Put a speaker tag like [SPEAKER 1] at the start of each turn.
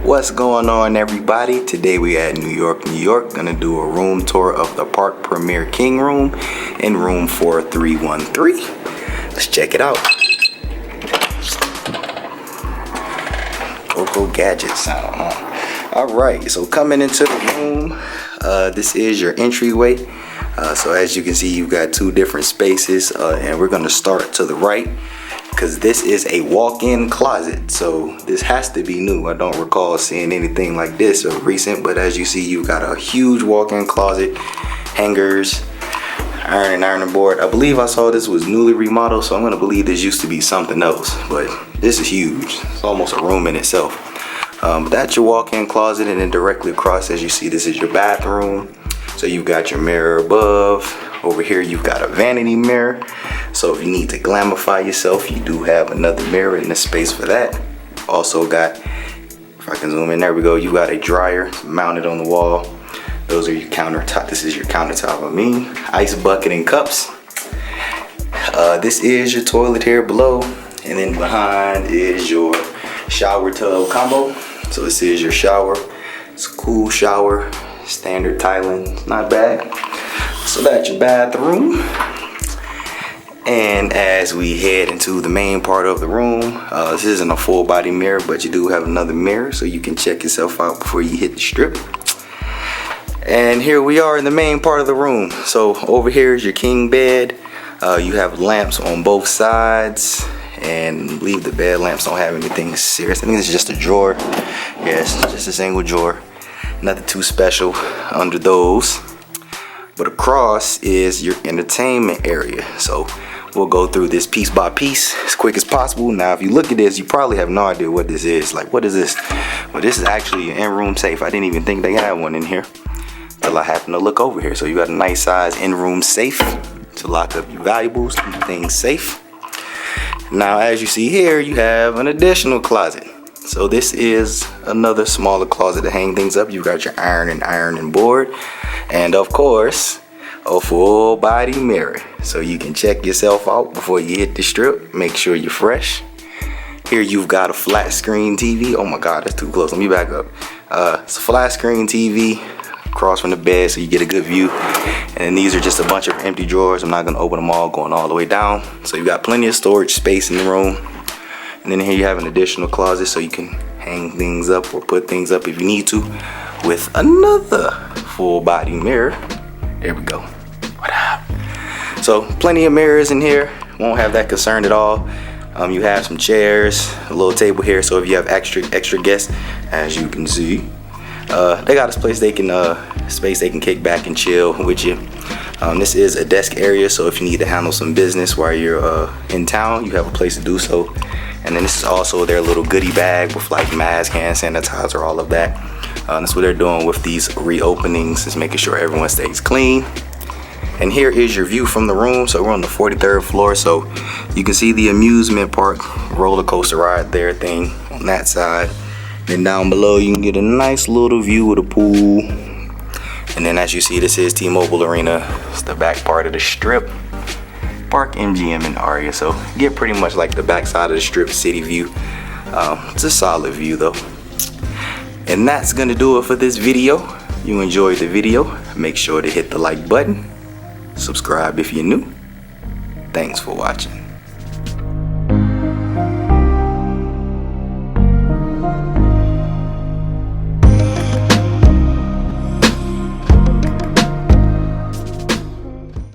[SPEAKER 1] What's going on, everybody? Today we at New York, New York. Gonna do a room tour of the Park Premier King room in room 4313. Let's check it out. Coco Gadgets. I don't know. All right, so coming into the room, this is your entryway. So as you can see, you've got two different spaces, and we're gonna start to the right, because this is a walk-in closet, so this has to be new. I don't recall seeing anything like this or recent, but as you see, you've got a huge walk-in closet, hangers, ironing board. I believe I saw this was newly remodeled, so I'm gonna believe this used to be something else, but this is huge. It's almost a room in itself. But that's your walk-in closet, and then directly across, as you see, this is your bathroom. So you've got your mirror above. Over here you've got a vanity mirror, so if you need to glamify yourself, you do have another mirror in the space for that. Also got, if I can zoom in, there we go, you got a dryer mounted on the wall. Those are your countertop. This is your countertop, ice bucket and cups. This is your toilet here below, and then behind is your shower tub combo. So this is your shower. It's a cool shower, standard tiling, not bad. So that's your bathroom. And as we head into the main part of the room, this isn't a full body mirror, but you do have another mirror so you can check yourself out before you hit the strip. And here we are in the main part of the room. So over here is your king bed. You have lamps on both sides, and I believe the bed lamps don't have anything serious. I think it's just a drawer. Yes, just a single drawer. Nothing too special under those. But across is your entertainment area. So we'll go through this piece by piece as quick as possible. Now, if you look at this, you probably have no idea what this is. Like, what is this? Well, this is actually an in-room safe. I didn't even think they had one in here until I happened to look over here. So you got a nice size in-room safe to lock up your valuables, keep things safe. Now, as you see here, you have an additional closet. So this is another smaller closet to hang things up. You've got your ironing board, and of course, a full body mirror. So you can check yourself out before you hit the strip. Make sure you're fresh. Here you've got a flat screen TV. Oh my God, that's too close. Let me back up. It's a flat screen TV across from the bed, so you get a good view. And then these are just a bunch of empty drawers. I'm not gonna open them all, going all the way down. So you've got plenty of storage space in the room. And then here you have an additional closet, so you can hang things up or put things up if you need to, with another full body mirror. There we go. What up? So plenty of mirrors in here. Won't have that concern at all. You have some chairs, a little table here, so if you have extra guests, as you can see, they got a place they can kick back and chill with you. This is a desk area, so if you need to handle some business while you're in town, you have a place to do so. And then this is also their little goodie bag with like mask, hand sanitizer, all of that. That's what they're doing with these reopenings, is making sure everyone stays clean. And here is your view from the room. So we're on the 43rd floor, so you can see the amusement park roller coaster ride there thing on that side. Then down below you can get a nice little view of the pool. And then as you see, this is T-Mobile Arena. It's the back part of the strip. Park MGM and Aria, so get pretty much like the back side of the strip city view. It's a solid view though. And that's gonna do it for this video. You enjoyed the video, make sure to hit the like button, subscribe if you're new. Thanks for watching.